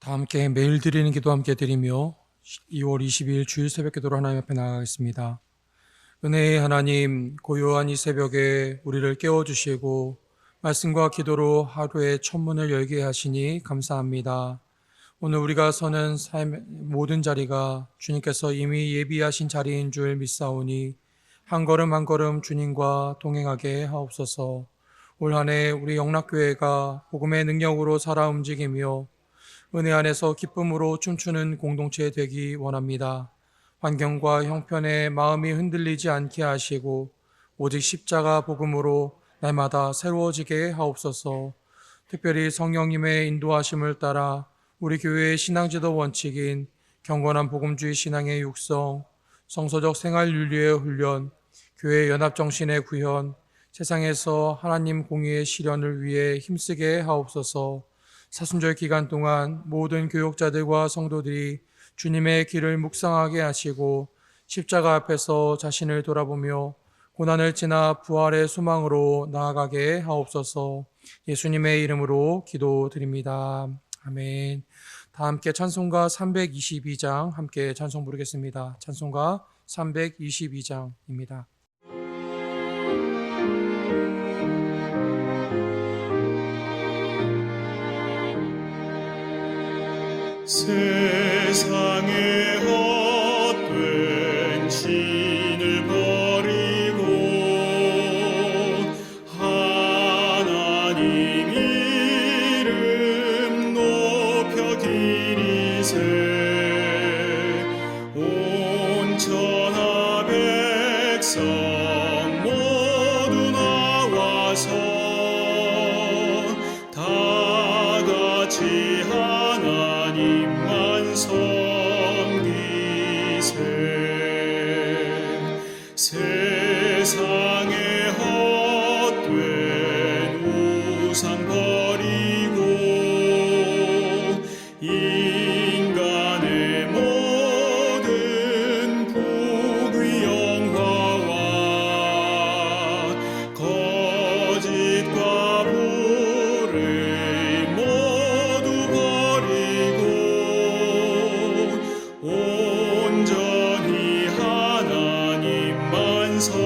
다 함께 매일 드리는 기도 함께 드리며 2월 22일 주일 새벽 기도로 하나님 앞에 나아가겠습니다. 은혜의 하나님, 고요한 이 새벽에 우리를 깨워주시고 말씀과 기도로 하루의 첫 문을 열게 하시니 감사합니다. 오늘 우리가 서는 삶의 모든 자리가 주님께서 이미 예비하신 자리인 줄 믿사오니 한 걸음 한 걸음 주님과 동행하게 하옵소서. 올 한 해 우리 영락교회가 복음의 능력으로 살아 움직이며 은혜 안에서 기쁨으로 춤추는 공동체 되기 원합니다. 환경과 형편에 마음이 흔들리지 않게 하시고 오직 십자가 복음으로 날마다 새로워지게 하옵소서. 특별히 성령님의 인도하심을 따라 우리 교회의 신앙지도 원칙인 경건한 복음주의 신앙의 육성, 성서적 생활 윤리의 훈련, 교회 연합정신의 구현, 세상에서 하나님 공의의 실현을 위해 힘쓰게 하옵소서. 사순절 기간 동안 모든 교육자들과 성도들이 주님의 길을 묵상하게 하시고 십자가 앞에서 자신을 돌아보며 고난을 지나 부활의 소망으로 나아가게 하옵소서. 예수님의 이름으로 기도드립니다. 아멘. 다 함께 찬송가 322장 함께 찬송 부르겠습니다. 찬송가 322장입니다. 세상의 헛된 신을 버리고 하나님 이름 높여 기리세. 온 천하 백성 모두 나와서 다 같이 하나님만 섬기세. 세상의 헛된 우상 버리고 인간의 모든 부귀 영화와 거짓과 불의 모두 버리고 온전히 하나님만 섬기세.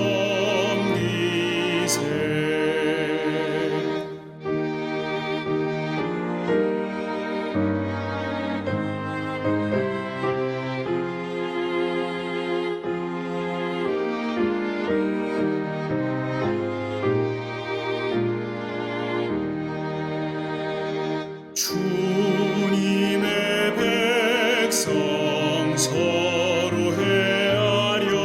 주님의 백성 서로 헤아려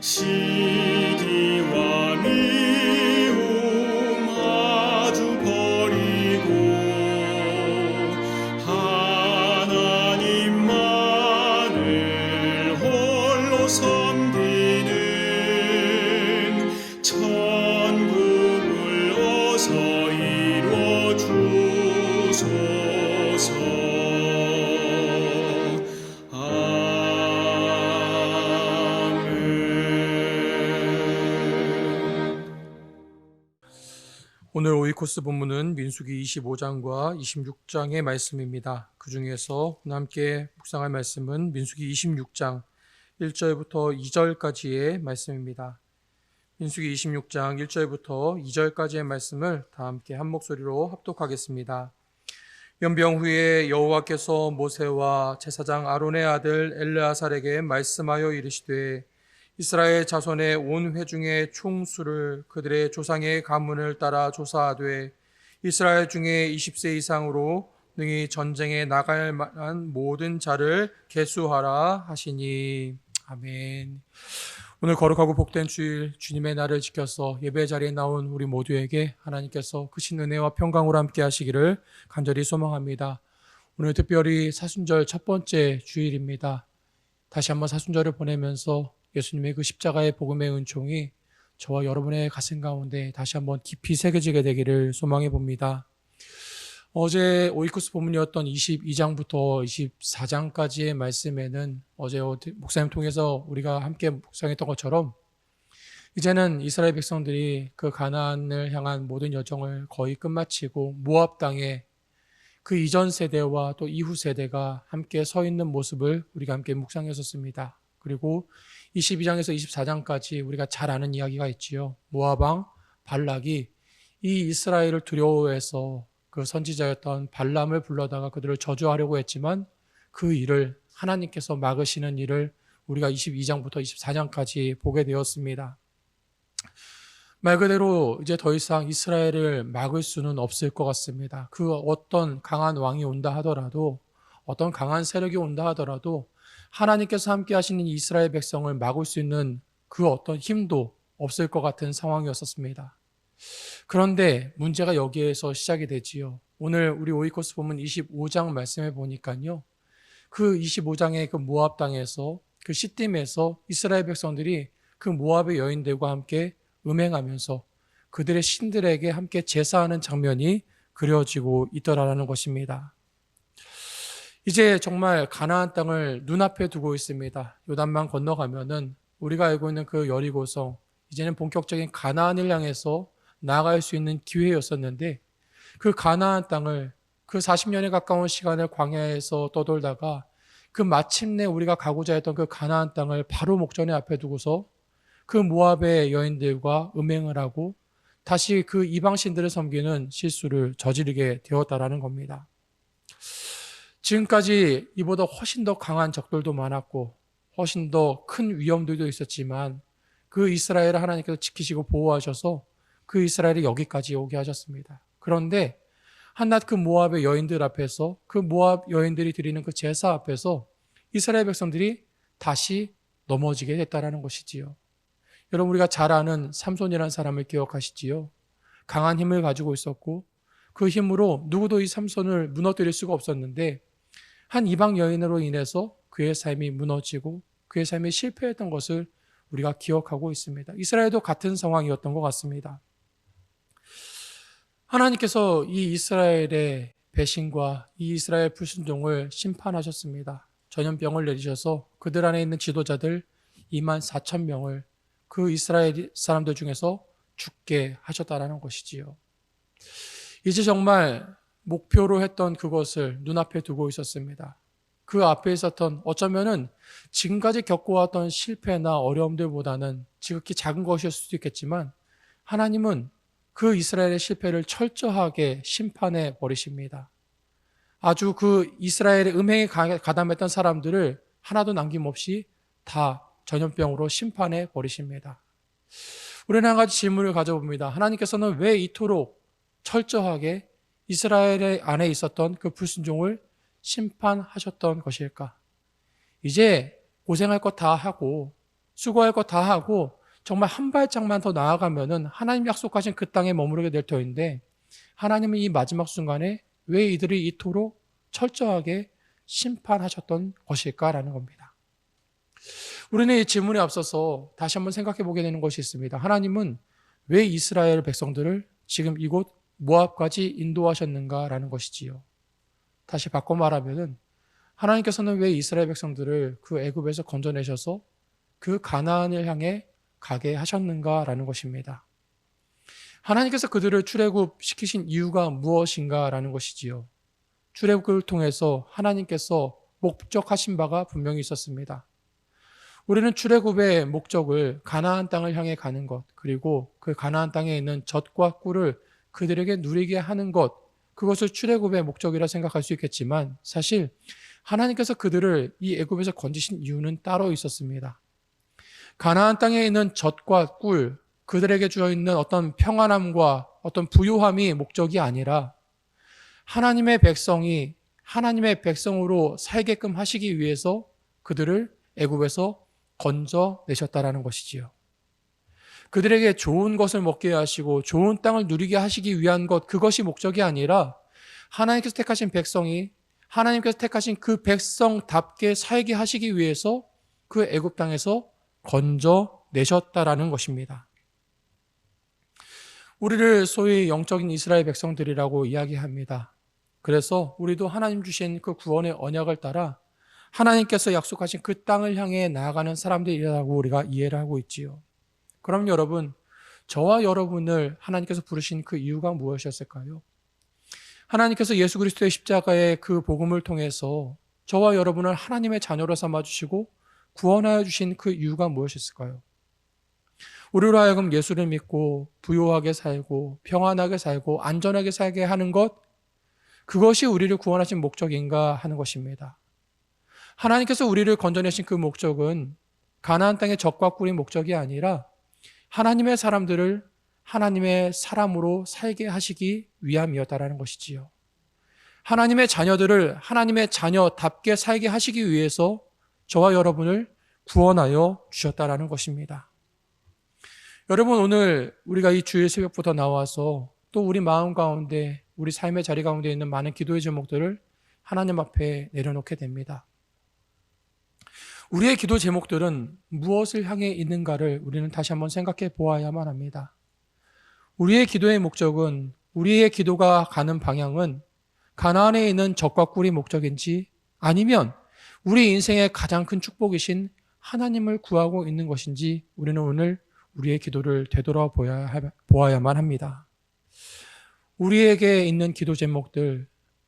시기와 미움 아주 버리고 하나님만을 홀로 섬기는 천국을 어서 이루어 주소서. 아멘. 오늘 오이코스 본문은 민수기 25장과 26장의 말씀입니다. 그 중에서 오늘 함께 묵상할 말씀은 민수기 26장 1절부터 2절까지의 말씀입니다. 민수기 26장 1절부터 2절까지의 말씀을 다 함께 한 목소리로 합독하겠습니다. 연병 후에 여호와께서 모세와 제사장 아론의 아들 엘르아살에게 말씀하여 이르시되 이스라엘 자손의 온 회중의 총수를 그들의 조상의 가문을 따라 조사하되 이스라엘 중에 20세 이상으로 능히 전쟁에 나갈 만한 모든 자를 계수하라 하시니. 아멘. 오늘 거룩하고 복된 주일 주님의 날을 지켜서 예배 자리에 나온 우리 모두에게 하나님께서 크신 은혜와 평강으로 함께 하시기를 간절히 소망합니다. 오늘 특별히 사순절 첫 번째 주일입니다. 다시 한번 사순절을 보내면서 예수님의 그 십자가의 복음의 은총이 저와 여러분의 가슴 가운데 다시 한번 깊이 새겨지게 되기를 소망해 봅니다. 어제 오이코스 본문이었던 22장부터 24장까지의 말씀에는 어제 목사님 통해서 우리가 함께 묵상했던 것처럼 이제는 이스라엘 백성들이 그 가나안을 향한 모든 여정을 거의 끝마치고 모압 땅에 그 이전 세대와 또 이후 세대가 함께 서 있는 모습을 우리가 함께 묵상했었습니다. 그리고 22장에서 24장까지 우리가 잘 아는 이야기가 있지요. 모압 왕 발락이 이 이스라엘을 두려워해서 그 선지자였던 발람을 불러다가 그들을 저주하려고 했지만 그 일을 하나님께서 막으시는 일을 우리가 22장부터 24장까지 보게 되었습니다. 말 그대로 이제 더 이상 이스라엘을 막을 수는 없을 것 같습니다. 그 어떤 강한 왕이 온다 하더라도, 어떤 강한 세력이 온다 하더라도 하나님께서 함께 하시는 이스라엘 백성을 막을 수 있는 그 어떤 힘도 없을 것 같은 상황이었었습니다. 그런데 문제가 여기에서 시작이 되지요. 오늘 우리 오이코스 본문 25장 말씀해 보니까요. 그 25장의 그 모압 땅에서, 그 시딤에서 이스라엘 백성들이 그 모압의 여인들과 함께 음행하면서 그들의 신들에게 함께 제사하는 장면이 그려지고 있더라라는 것입니다. 이제 정말 가나안 땅을 눈앞에 두고 있습니다. 요단만 건너가면은 우리가 알고 있는 그 여리고성, 이제는 본격적인 가나안을 향해서 나아갈 수 있는 기회였었는데, 그 가나안 땅을 그 40년에 가까운 시간을 광야에서 떠돌다가 그 마침내 우리가 가고자 했던 그 가나안 땅을 바로 목전에 앞에 두고서 그 모압의 여인들과 음행을 하고 다시 그 이방신들을 섬기는 실수를 저지르게 되었다라는 겁니다. 지금까지 이보다 훨씬 더 강한 적들도 많았고 훨씬 더 큰 위험들도 있었지만 그 이스라엘을 하나님께서 지키시고 보호하셔서 그 이스라엘이 여기까지 오게 하셨습니다. 그런데 한낱 그 모압의 여인들 앞에서, 그 모압 여인들이 드리는 그 제사 앞에서 이스라엘 백성들이 다시 넘어지게 됐다라는 것이지요. 여러분, 우리가 잘 아는 삼손이라는 사람을 기억하시지요? 강한 힘을 가지고 있었고 그 힘으로 누구도 이 삼손을 무너뜨릴 수가 없었는데 한 이방 여인으로 인해서 그의 삶이 무너지고 그의 삶이 실패했던 것을 우리가 기억하고 있습니다. 이스라엘도 같은 상황이었던 것 같습니다. 하나님께서 이 이스라엘의 배신과 이 이스라엘 불순종을 심판하셨습니다. 전염병을 내리셔서 그들 안에 있는 지도자들 2만 4천 명을 그 이스라엘 사람들 중에서 죽게 하셨다라는 것이지요. 이제 정말 목표로 했던 그것을 눈앞에 두고 있었습니다. 그 앞에 있었던, 어쩌면은 지금까지 겪어왔던 실패나 어려움들보다는 지극히 작은 것일 수도 있겠지만 하나님은 그 이스라엘의 실패를 철저하게 심판해 버리십니다. 아주 그 이스라엘의 음행에 가담했던 사람들을 하나도 남김없이 다 전염병으로 심판해 버리십니다. 우리는 한 가지 질문을 가져봅니다. 하나님께서는 왜 이토록 철저하게 이스라엘 안에 있었던 그 불순종을 심판하셨던 것일까? 이제 고생할 것 다 하고 수고할 것 다 하고 정말 한 발짝만 더 나아가면은 하나님 약속하신 그 땅에 머무르게 될 터인데 하나님은 이 마지막 순간에 왜 이들이 이토록 철저하게 심판하셨던 것일까라는 겁니다. 우리는 이 질문에 앞서서 다시 한번 생각해 보게 되는 것이 있습니다. 하나님은 왜 이스라엘 백성들을 지금 이곳 모압까지 인도하셨는가라는 것이지요. 다시 바꿔 말하면은 하나님께서는 왜 이스라엘 백성들을 그 애굽에서 건져내셔서 그 가나안을 향해 가게 하셨는가라는 것입니다. 하나님께서 그들을 출애굽시키신 이유가 무엇인가라는 것이지요. 출애굽을 통해서 하나님께서 목적하신 바가 분명히 있었습니다. 우리는 출애굽의 목적을 가나안 땅을 향해 가는 것, 그리고 그 가나안 땅에 있는 젖과 꿀을 그들에게 누리게 하는 것, 그것을 출애굽의 목적이라 생각할 수 있겠지만 사실 하나님께서 그들을 이 애굽에서 건지신 이유는 따로 있었습니다. 가나안 땅에 있는 젖과 꿀, 그들에게 주어 있는 어떤 평안함과 어떤 부요함이 목적이 아니라 하나님의 백성이 하나님의 백성으로 살게끔 하시기 위해서 그들을 애굽에서 건져내셨다라는 것이지요. 그들에게 좋은 것을 먹게 하시고 좋은 땅을 누리게 하시기 위한 것, 그것이 목적이 아니라 하나님께서 택하신 백성이 하나님께서 택하신 그 백성답게 살게 하시기 위해서 그 애굽 땅에서 건져내셨다라는 것입니다. 우리를 소위 영적인 이스라엘 백성들이라고 이야기합니다. 그래서 우리도 하나님 주신 그 구원의 언약을 따라 하나님께서 약속하신 그 땅을 향해 나아가는 사람들이라고 우리가 이해를 하고 있지요. 그럼 여러분, 저와 여러분을 하나님께서 부르신 그 이유가 무엇이었을까요? 하나님께서 예수 그리스도의 십자가의 그 복음을 통해서 저와 여러분을 하나님의 자녀로 삼아주시고 구원하여 주신 그 이유가 무엇이었을까요? 우리로 하여금 예수를 믿고 부요하게 살고 평안하게 살고 안전하게 살게 하는 것, 그것이 우리를 구원하신 목적인가 하는 것입니다. 하나님께서 우리를 건져내신 그 목적은 가나안 땅의 적과 꿀의 목적이 아니라 하나님의 사람들을 하나님의 사람으로 살게 하시기 위함이었다라는 것이지요. 하나님의 자녀들을 하나님의 자녀답게 살게 하시기 위해서 저와 여러분을 구원하여 주셨다라는 것입니다. 여러분, 오늘 우리가 이 주일 새벽부터 나와서 또 우리 마음 가운데, 우리 삶의 자리 가운데 있는 많은 기도의 제목들을 하나님 앞에 내려놓게 됩니다. 우리의 기도 제목들은 무엇을 향해 있는가를 우리는 다시 한번 생각해 보아야만 합니다. 우리의 기도의 목적은, 우리의 기도가 가는 방향은 가나안에 있는 적과 꿀이 목적인지 아니면 우리 인생의 가장 큰 축복이신 하나님을 구하고 있는 것인지 우리는 오늘 우리의 기도를 되돌아보아야만 합니다. 우리에게 있는 기도 제목들,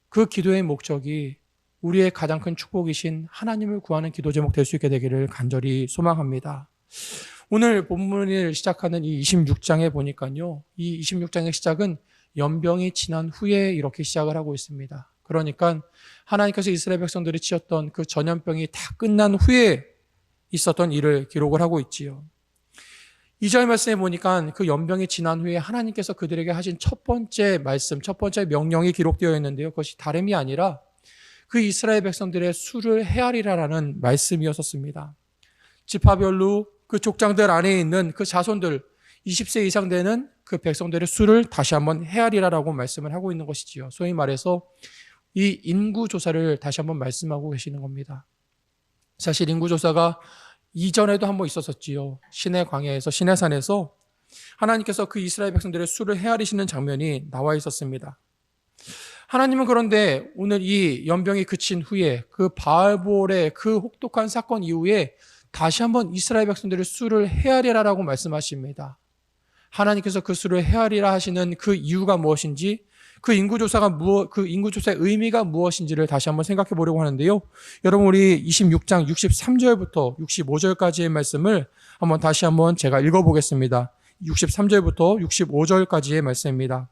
그 기도의 목적이 우리의 가장 큰 축복이신 하나님을 구하는 기도 제목 될 수 있게 되기를 간절히 소망합니다. 오늘 본문을 시작하는 이 26장에 보니까요, 이 26장의 시작은 연병이 지난 후에 이렇게 시작을 하고 있습니다. 그러니까 하나님께서 이스라엘 백성들이 치었던 그 전염병이 다 끝난 후에 있었던 일을 기록을 하고 있지요. 2절 말씀에 보니까 그 연병이 지난 후에 하나님께서 그들에게 하신 첫 번째 말씀, 첫 번째 명령이 기록되어 있는데요. 그것이 다름이 아니라 그 이스라엘 백성들의 수를 헤아리라라는 말씀이었습니다. 지파별로 그 족장들 안에 있는 그 자손들 20세 이상 되는 그 백성들의 수를 다시 한번 헤아리라라고 말씀을 하고 있는 것이지요. 소위 말해서 이 인구조사를 다시 한번 말씀하고 계시는 겁니다. 사실 인구조사가 이전에도 한번 있었었지요. 시내 광야에서, 시내산에서 하나님께서 그 이스라엘 백성들의 수를 헤아리시는 장면이 나와 있었습니다. 하나님은 그런데 오늘 이 연병이 그친 후에 그 바알볼의 그 혹독한 사건 이후에 다시 한번 이스라엘 백성들의 수를 헤아리라라고 말씀하십니다. 하나님께서 그 수를 헤아리라 하시는 그 이유가 무엇인지, 그 인구조사의 의미가 무엇인지를 다시 한번 생각해 보려고 하는데요. 여러분, 우리 26장 63절부터 65절까지의 말씀을 다시 한번 제가 읽어보겠습니다. 63절부터 65절까지의 말씀입니다.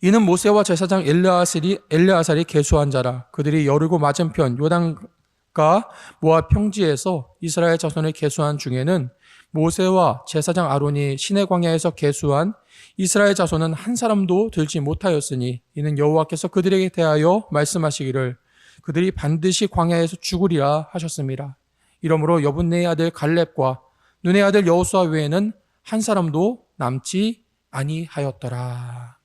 이는 모세와 제사장 엘르아살이 계수한 자라. 그들이 여리고 맞은편 요단가 모압 평지에서 이스라엘 자손을 계수한 중에는 모세와 제사장 아론이 시내 광야에서 계수한 이스라엘 자손은 한 사람도 들지 못하였으니 이는 여호와께서 그들에게 대하여 말씀하시기를 그들이 반드시 광야에서 죽으리라 하셨습니다. 이러므로 여분네의 아들 갈렙과 눈의 아들 여호수아 외에는 한 사람도 남지 아니하였더라.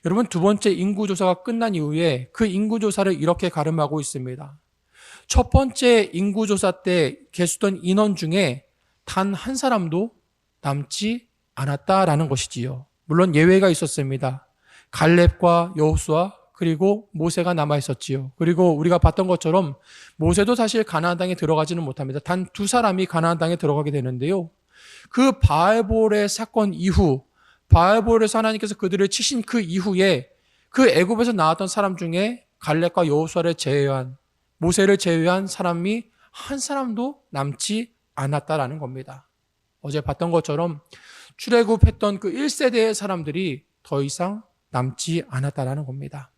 여러분, 두 번째 인구조사가 끝난 이후에 그 인구조사를 이렇게 가름하고 있습니다. 첫 번째 인구조사 때 계수된 인원 중에 단 한 사람도 남지 않았다라는 것이지요. 물론 예외가 있었습니다. 갈렙과 여호수아 그리고 모세가 남아 있었지요. 그리고 우리가 봤던 것처럼 모세도 사실 가나안 땅에 들어가지는 못합니다. 단 두 사람이 가나안 땅에 들어가게 되는데요. 그 바알볼의 사건 이후, 바알볼에서 하나님께서 그들을 치신 그 이후에 그 애굽에서 나왔던 사람 중에 갈렙과 여호수아를 제외한, 모세를 제외한 사람이 한 사람도 남지 않았다라는 겁니다. 어제 봤던 것처럼 출애굽했던 그 1세대의 사람들이 더 이상 남지 않았다라는 겁니다.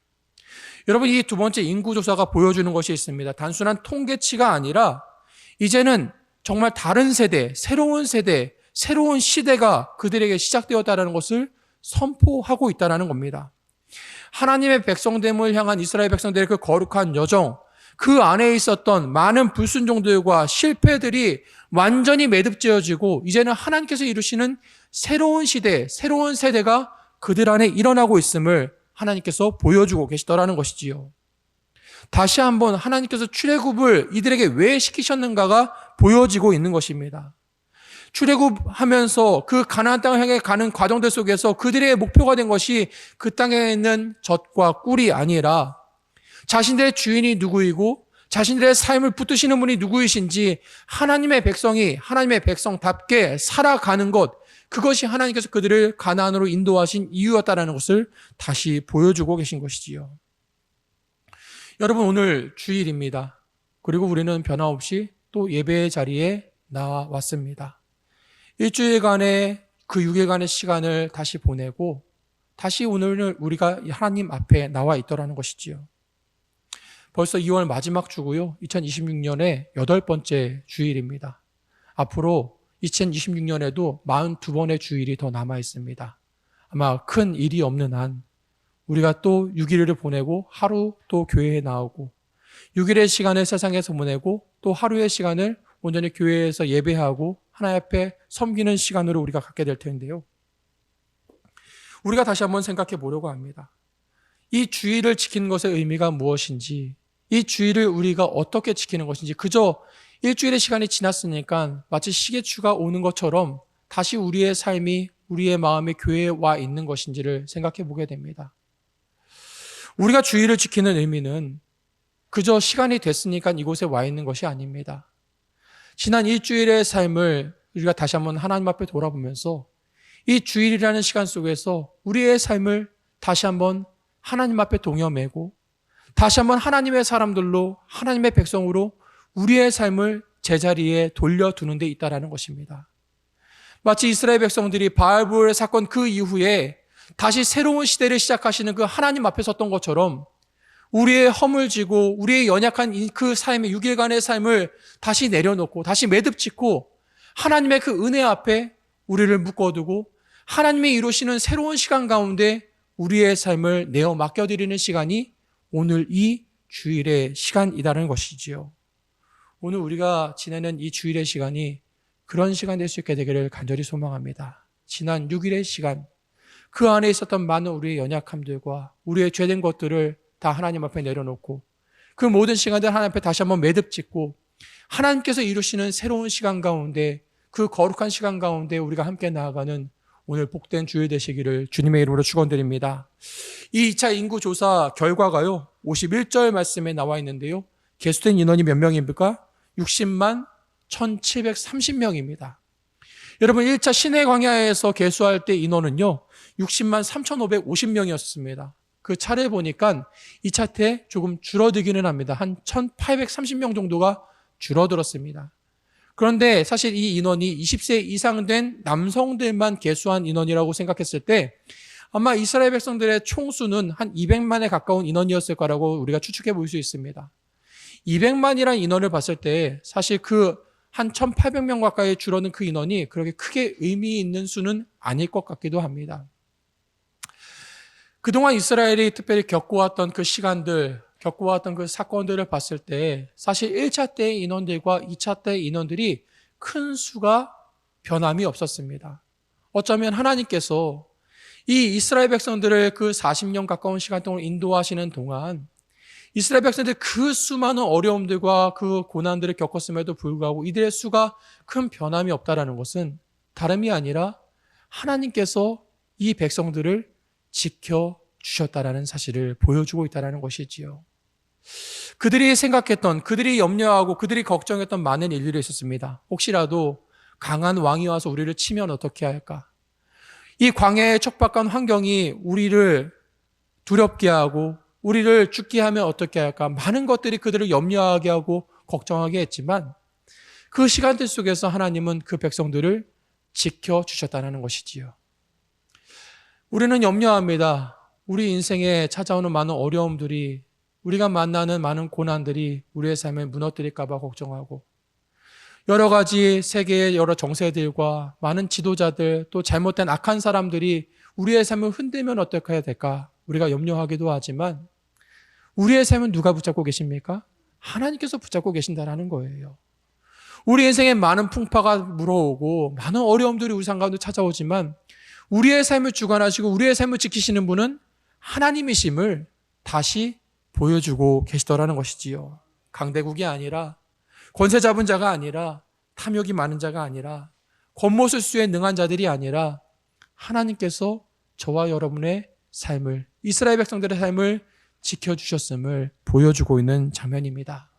여러분, 이 두 번째 인구조사가 보여주는 것이 있습니다. 단순한 통계치가 아니라 이제는 정말 다른 세대, 새로운 시대가 그들에게 시작되었다는 것을 선포하고 있다는 겁니다. 하나님의 백성됨을 향한 이스라엘 백성들의 그 거룩한 여정, 그 안에 있었던 많은 불순종들과 실패들이 완전히 매듭지어지고 이제는 하나님께서 이루시는 새로운 시대, 새로운 세대가 그들 안에 일어나고 있음을 하나님께서 보여주고 계시더라는 것이지요. 다시 한번 하나님께서 출애굽을 이들에게 왜 시키셨는가가 보여지고 있는 것입니다. 출애굽하면서 그 가나안 땅을 향해 가는 과정들 속에서 그들의 목표가 된 것이 그 땅에 있는 젖과 꿀이 아니라 자신들의 주인이 누구이고 자신들의 삶을 붙드시는 분이 누구이신지 하나님의 백성이 하나님의 백성답게 살아가는 것, 그것이 하나님께서 그들을 가나안으로 인도하신 이유였다라는 것을 다시 보여주고 계신 것이지요. 여러분, 오늘 주일입니다. 그리고 우리는 변함없이 또 예배의 자리에 나왔습니다. 일주일간의 그 6일간의 시간을 다시 보내고 다시 오늘 우리가 하나님 앞에 나와 있더라는 것이지요. 벌써 2월 마지막 주고요. 2026년의 8번째 주일입니다. 앞으로 2026년에도 42번의 주일이 더 남아 있습니다. 아마 큰 일이 없는 한 우리가 또 6일을 보내고 하루 또 교회에 나오고 6일의 시간을 세상에서 보내고 또 하루의 시간을 온전히 교회에서 예배하고 하나님 앞에 섬기는 시간으로 우리가 갖게 될 텐데요. 우리가 다시 한번 생각해 보려고 합니다. 이 주일을 지키는 것의 의미가 무엇인지, 이 주일을 우리가 어떻게 지키는 것인지, 그저 일주일의 시간이 지났으니까 마치 시계추가 오는 것처럼 다시 우리의 삶이, 우리의 마음이 교회에 와 있는 것인지를 생각해 보게 됩니다. 우리가 주일을 지키는 의미는 그저 시간이 됐으니까 이곳에 와 있는 것이 아닙니다. 지난 일주일의 삶을 우리가 다시 한번 하나님 앞에 돌아보면서 이 주일이라는 시간 속에서 우리의 삶을 다시 한번 하나님 앞에 동여매고 다시 한번 하나님의 사람들로, 하나님의 백성으로 우리의 삶을 제자리에 돌려두는 데 있다는 것입니다. 마치 이스라엘 백성들이 바알보르 사건 그 이후에 다시 새로운 시대를 시작하시는 그 하나님 앞에 섰던 것처럼 우리의 허물 지고 우리의 연약한 그 삶의 6일간의 삶을 다시 내려놓고 다시 매듭 짓고 하나님의 그 은혜 앞에 우리를 묶어두고 하나님이 이루시는 새로운 시간 가운데 우리의 삶을 내어 맡겨드리는 시간이 오늘 이 주일의 시간이라는 것이지요. 오늘 우리가 지내는 이 주일의 시간이 그런 시간 될 수 있게 되기를 간절히 소망합니다. 지난 6일의 시간, 그 안에 있었던 많은 우리의 연약함들과 우리의 죄된 것들을 다 하나님 앞에 내려놓고 그 모든 시간들 하나님 앞에 다시 한번 매듭 짓고 하나님께서 이루시는 새로운 시간 가운데, 그 거룩한 시간 가운데 우리가 함께 나아가는 오늘 복된 주일 되시기를 주님의 이름으로 축원드립니다. 이 2차 인구조사 결과가요 51절 말씀에 나와 있는데요, 개수된 인원이 몇 명입니까? 60만 1730명입니다. 여러분, 1차 시내 광야에서 개수할 때 인원은요 60만 3550명이었습니다. 그 차례 보니까 2차 때 조금 줄어들기는 합니다. 한 1830명 정도가 줄어들었습니다. 그런데 사실 이 인원이 20세 이상 된 남성들만 개수한 인원이라고 생각했을 때 아마 이스라엘 백성들의 총수는 한 200만에 가까운 인원이었을 거라고 우리가 추측해 볼 수 있습니다. 200만이라는 인원을 봤을 때 사실 그 한 1800명 가까이 줄어든 그 인원이 그렇게 크게 의미 있는 수는 아닐 것 같기도 합니다. 그동안 이스라엘이 특별히 겪어왔던 그 시간들, 겪어왔던 그 사건들을 봤을 때 사실 1차 때의 인원들과 2차 때의 인원들이 큰 수가 변함이 없었습니다. 어쩌면 하나님께서 이 이스라엘 백성들을 그 40년 가까운 시간 동안 인도하시는 동안 이스라엘 백성들 그 수많은 어려움들과 그 고난들을 겪었음에도 불구하고 이들의 수가 큰 변함이 없다는 것은 다름이 아니라 하나님께서 이 백성들을 지켜주셨다는 사실을 보여주고 있다는 것이지요. 그들이 생각했던, 그들이 염려하고 그들이 걱정했던 많은 일들이 있었습니다. 혹시라도 강한 왕이 와서 우리를 치면 어떻게 할까? 이 광야의 척박한 환경이 우리를 두렵게 하고 우리를 죽게 하면 어떻게 할까? 많은 것들이 그들을 염려하게 하고 걱정하게 했지만 그 시간들 속에서 하나님은 그 백성들을 지켜주셨다는 것이지요. 우리는 염려합니다. 우리 인생에 찾아오는 많은 어려움들이, 우리가 만나는 많은 고난들이 우리의 삶을 무너뜨릴까 봐 걱정하고 여러 가지 세계의 여러 정세들과 많은 지도자들 또 잘못된 악한 사람들이 우리의 삶을 흔들면 어떻게 해야 될까? 우리가 염려하기도 하지만 우리의 삶은 누가 붙잡고 계십니까? 하나님께서 붙잡고 계신다는 거예요. 우리 인생에 많은 풍파가 물어오고 많은 어려움들이 우리 삶 가운데 찾아오지만 우리의 삶을 주관하시고 우리의 삶을 지키시는 분은 하나님이심을 다시 보여주고 계시더라는 것이지요. 강대국이 아니라, 권세 잡은 자가 아니라, 탐욕이 많은 자가 아니라, 겉모술수에 능한 자들이 아니라 하나님께서 저와 여러분의 삶을, 이스라엘 백성들의 삶을 지켜주셨음을 보여주고 있는 장면입니다.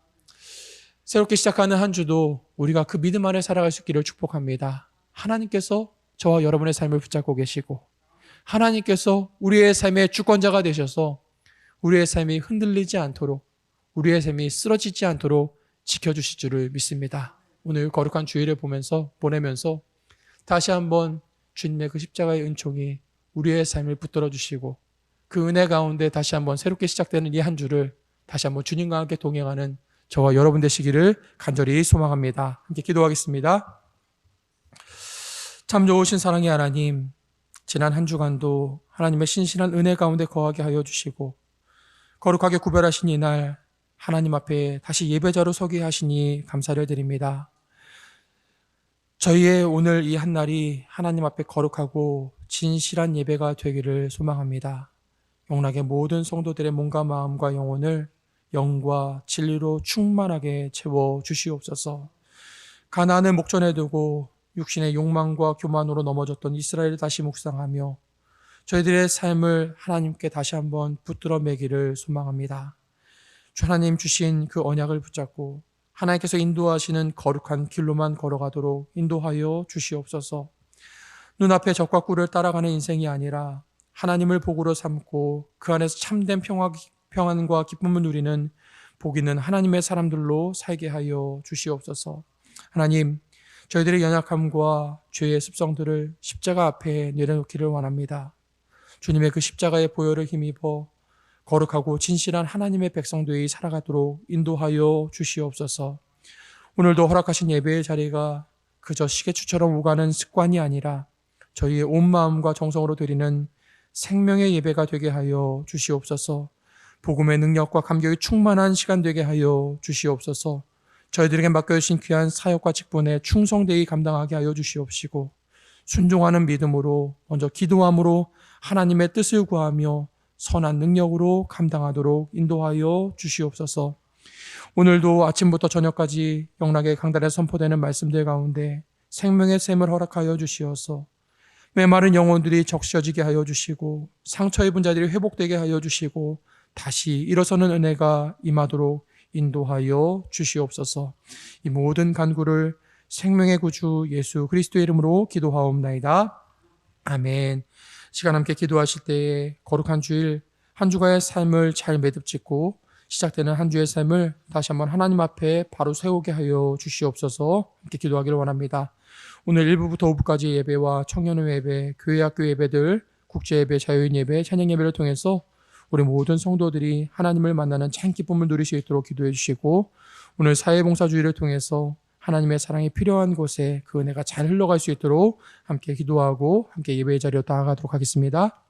새롭게 시작하는 한 주도 우리가 그 믿음 안에 살아갈 수 있기를 축복합니다. 하나님께서 저와 여러분의 삶을 붙잡고 계시고 하나님께서 우리의 삶의 주권자가 되셔서 우리의 삶이 흔들리지 않도록 우리의 삶이 쓰러지지 않도록 지켜주실 줄을 믿습니다. 오늘 거룩한 주일을 보내면서 다시 한번 주님의 그 십자가의 은총이 우리의 삶을 붙들어 주시고 그 은혜 가운데 다시 한번 새롭게 시작되는 이 한 주를 다시 한번 주님과 함께 동행하는 저와 여러분 되시기를 간절히 소망합니다. 함께 기도하겠습니다. 참 좋으신 사랑의 하나님, 지난 한 주간도 하나님의 신실한 은혜 가운데 거하게 하여 주시고 거룩하게 구별하신 이날 하나님 앞에 다시 예배자로 서게 하시니 감사를 드립니다. 저희의 오늘 이 한날이 하나님 앞에 거룩하고 진실한 예배가 되기를 소망합니다. 영락의 모든 성도들의 몸과 마음과 영혼을 영과 진리로 충만하게 채워 주시옵소서. 가나안을 목전에 두고 육신의 욕망과 교만으로 넘어졌던 이스라엘을 다시 묵상하며 저희들의 삶을 하나님께 다시 한번 붙들어 매기를 소망합니다. 주 하나님 주신 그 언약을 붙잡고 하나님께서 인도하시는 거룩한 길로만 걸어가도록 인도하여 주시옵소서. 눈앞에 적과 꿀을 따라가는 인생이 아니라 하나님을 복으로 삼고 그 안에서 참된 평안과 기쁨을 누리는 복 있는 하나님의 사람들로 살게 하여 주시옵소서. 하나님, 저희들의 연약함과 죄의 습성들을 십자가 앞에 내려놓기를 원합니다. 주님의 그 십자가의 보혈을 힘입어 거룩하고 진실한 하나님의 백성들이 살아가도록 인도하여 주시옵소서. 오늘도 허락하신 예배의 자리가 그저 시계추처럼 오가는 습관이 아니라 저희의 온 마음과 정성으로 드리는 생명의 예배가 되게 하여 주시옵소서. 복음의 능력과 감격이 충만한 시간 되게 하여 주시옵소서. 저희들에게 맡겨주신 귀한 사역과 직분에 충성되이 감당하게 하여 주시옵시고 순종하는 믿음으로 먼저 기도함으로 하나님의 뜻을 구하며 선한 능력으로 감당하도록 인도하여 주시옵소서. 오늘도 아침부터 저녁까지 영락의 강단에 선포되는 말씀들 가운데 생명의 샘을 허락하여 주시어서 메마른 영혼들이 적셔지게 하여 주시고 상처 입은 자들이 회복되게 하여 주시고 다시 일어서는 은혜가 임하도록 인도하여 주시옵소서. 이 모든 간구를 생명의 구주 예수 그리스도의 이름으로 기도하옵나이다. 아멘. 시간 함께 기도하실 때에 거룩한 주일 한 주간의 삶을 잘 매듭짓고 시작되는 한 주의 삶을 다시 한번 하나님 앞에 바로 세우게 하여 주시옵소서. 함께 기도하기를 원합니다. 오늘 1부부터 5부까지 예배와 청년회 예배, 교회 학교 예배들, 국제예배, 자유인 예배, 찬양 예배를 통해서 우리 모든 성도들이 하나님을 만나는 참 기쁨을 누릴 수 있도록 기도해 주시고 오늘 사회봉사주의를 통해서 하나님의 사랑이 필요한 곳에 그 은혜가 잘 흘러갈 수 있도록 함께 기도하고 함께 예배의 자리로 나아가도록 하겠습니다.